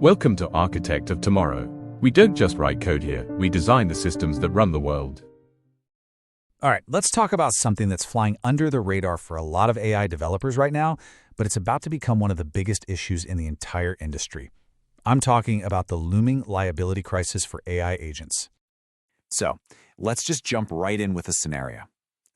Welcome to Architect of Tomorrow. We don't just write code here, we design the systems that run the world. All right, let's talk about something that's flying under the radar for a lot of AI developers right now, but it's about to become one of the biggest issues in the entire industry. I'm talking about the looming liability crisis for AI agents. So, let's just jump right in with a scenario.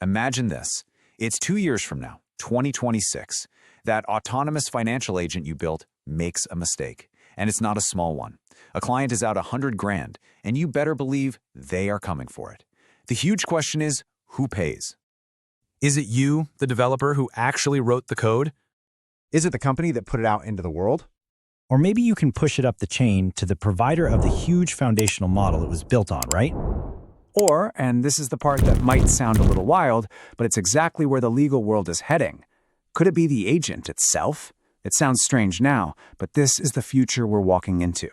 Imagine this. It's 2 years from now, 2026. That autonomous financial agent you built makes a mistake. And it's not a small one. A client is out $100,000, and you better believe they are coming for it. The huge question is, who pays? Is it you, the developer, who actually wrote the code? Is it the company that put it out into the world? Or maybe you can push it up the chain to the provider of the huge foundational model it was built on, right? Or, and this is the part that might sound a little wild, but it's exactly where the legal world is heading. Could it be the agent itself? It sounds strange now, but this is the future we're walking into.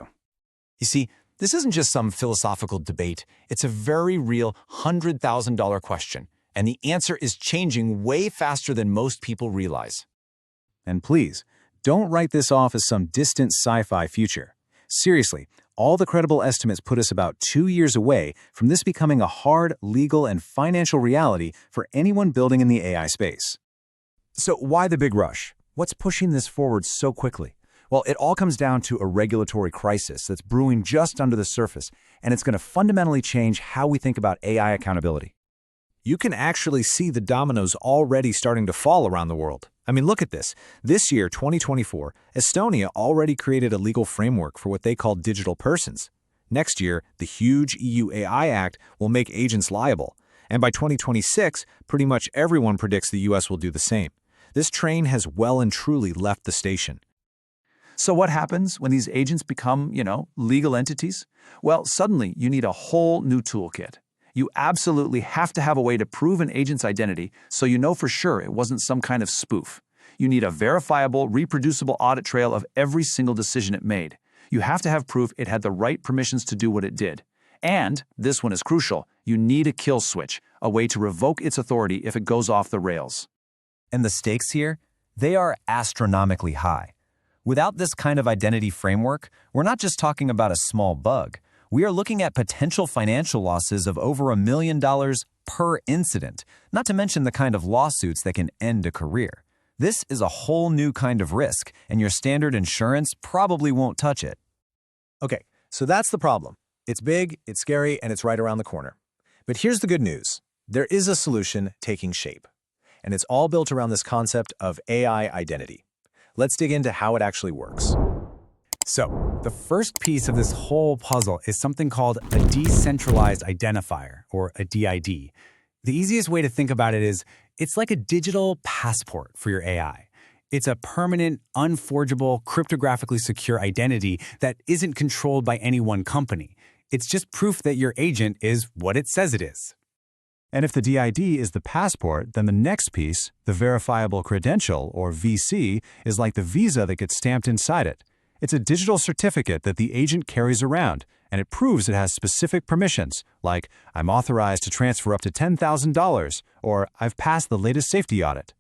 You see, this isn't just some philosophical debate. It's a very real $100,000 question, and the answer is changing way faster than most people realize. And please, don't write this off as some distant sci-fi future. Seriously, all the credible estimates put us about 2 years away from this becoming a hard legal and financial reality for anyone building in the AI space. So why the big rush? What's pushing this forward so quickly? Well, it all comes down to a regulatory crisis that's brewing just under the surface, and it's going to fundamentally change how we think about AI accountability. You can actually see the dominoes already starting to fall around the world. I mean, look at this. This year, 2024, Estonia already created a legal framework for what they call digital persons. Next year, the huge EU AI Act will make agents liable. And by 2026, pretty much everyone predicts the US will do the same. This train has well and truly left the station. So what happens when these agents become, legal entities? Well, suddenly you need a whole new toolkit. You absolutely have to have a way to prove an agent's identity so you know for sure it wasn't some kind of spoof. You need a verifiable, reproducible audit trail of every single decision it made. You have to have proof it had the right permissions to do what it did. And, this one is crucial, you need a kill switch, a way to revoke its authority if it goes off the rails. And the stakes here, they are astronomically high. Without this kind of identity framework, we're not just talking about a small bug. We are looking at potential financial losses of over $1 million per incident, not to mention the kind of lawsuits that can end a career. This is a whole new kind of risk, and your standard insurance probably won't touch it. Okay, so that's the problem. It's big, it's scary, and it's right around the corner. But here's the good news. There is a solution taking shape. And it's all built around this concept of AI identity. Let's dig into how it actually works. So, the first piece of this whole puzzle is something called a decentralized identifier, or a DID. The easiest way to think about it is, it's like a digital passport for your AI. It's a permanent, unforgeable, cryptographically secure identity that isn't controlled by any one company. It's just proof that your agent is what it says it is. And if the DID is the passport, then the next piece, the verifiable credential, or VC, is like the visa that gets stamped inside it. It's a digital certificate that the agent carries around, and it proves it has specific permissions, like I'm authorized to transfer up to $10,000, or I've passed the latest safety audit.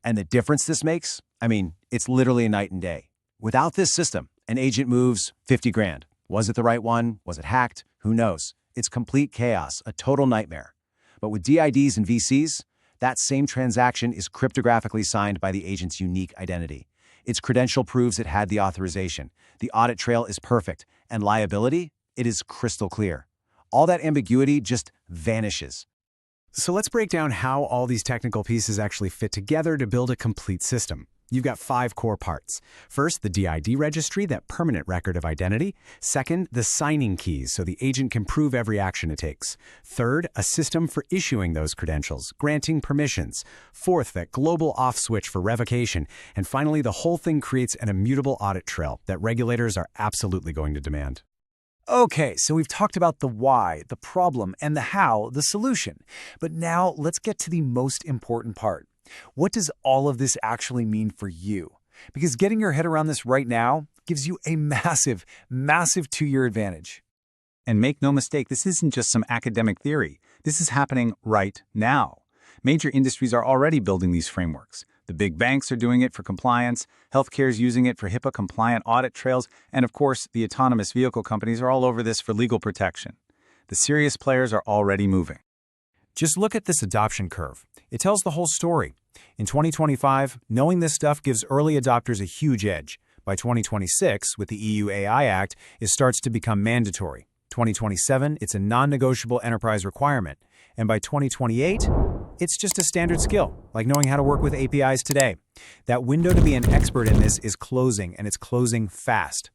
And the difference this makes? I mean, it's literally night and day. Without this system, an agent moves 50 grand. Was it the right one? Was it hacked? Who knows? It's complete chaos, a total nightmare. But with DIDs and VCs, that same transaction is cryptographically signed by the agent's unique identity. Its credential proves it had the authorization. The audit trail is perfect. And liability? It is crystal clear. All that ambiguity just vanishes. So let's break down how all these technical pieces actually fit together to build a complete system. You've got 5 core parts. First, the DID registry, that permanent record of identity. Second, the signing keys, so the agent can prove every action it takes. Third, a system for issuing those credentials, granting permissions. Fourth, that global off switch for revocation. And finally, the whole thing creates an immutable audit trail that regulators are absolutely going to demand. Okay, so we've talked about the why, the problem, and the how, the solution. But now let's get to the most important part. What does all of this actually mean for you? Because getting your head around this right now gives you a massive 2-year advantage. And make no mistake, this isn't just some academic theory. This is happening right now. Major industries are already building these frameworks. The big banks are doing it for compliance, healthcare's using it for HIPAA-compliant audit trails, and of course, the autonomous vehicle companies are all over this for legal protection. The serious players are already moving. Just look at this adoption curve. It tells the whole story. In 2025, knowing this stuff gives early adopters a huge edge. By 2026, with the EU AI Act, it starts to become mandatory. 2027, it's a non-negotiable enterprise requirement. And by 2028, it's just a standard skill, like knowing how to work with APIs today. That window to be an expert in this is closing, and it's closing fast.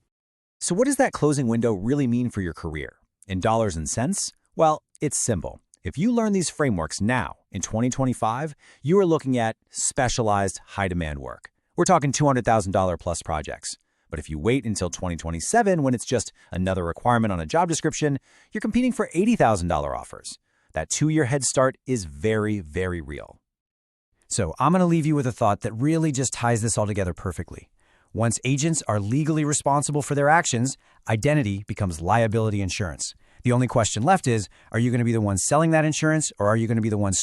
So what does that closing window really mean for your career? In dollars and cents? Well, it's simple. If you learn these frameworks now, in 2025, you are looking at specialized, high-demand work. We're talking $200,000 plus projects. But if you wait until 2027, when it's just another requirement on a job description, you're competing for $80,000 offers. That 2-year head start is very, very real. So I'm going to leave you with a thought that really just ties this all together perfectly. Once agents are legally responsible for their actions, identity becomes liability insurance. The only question left is, are you going to be the one selling that insurance, or are you going to be the one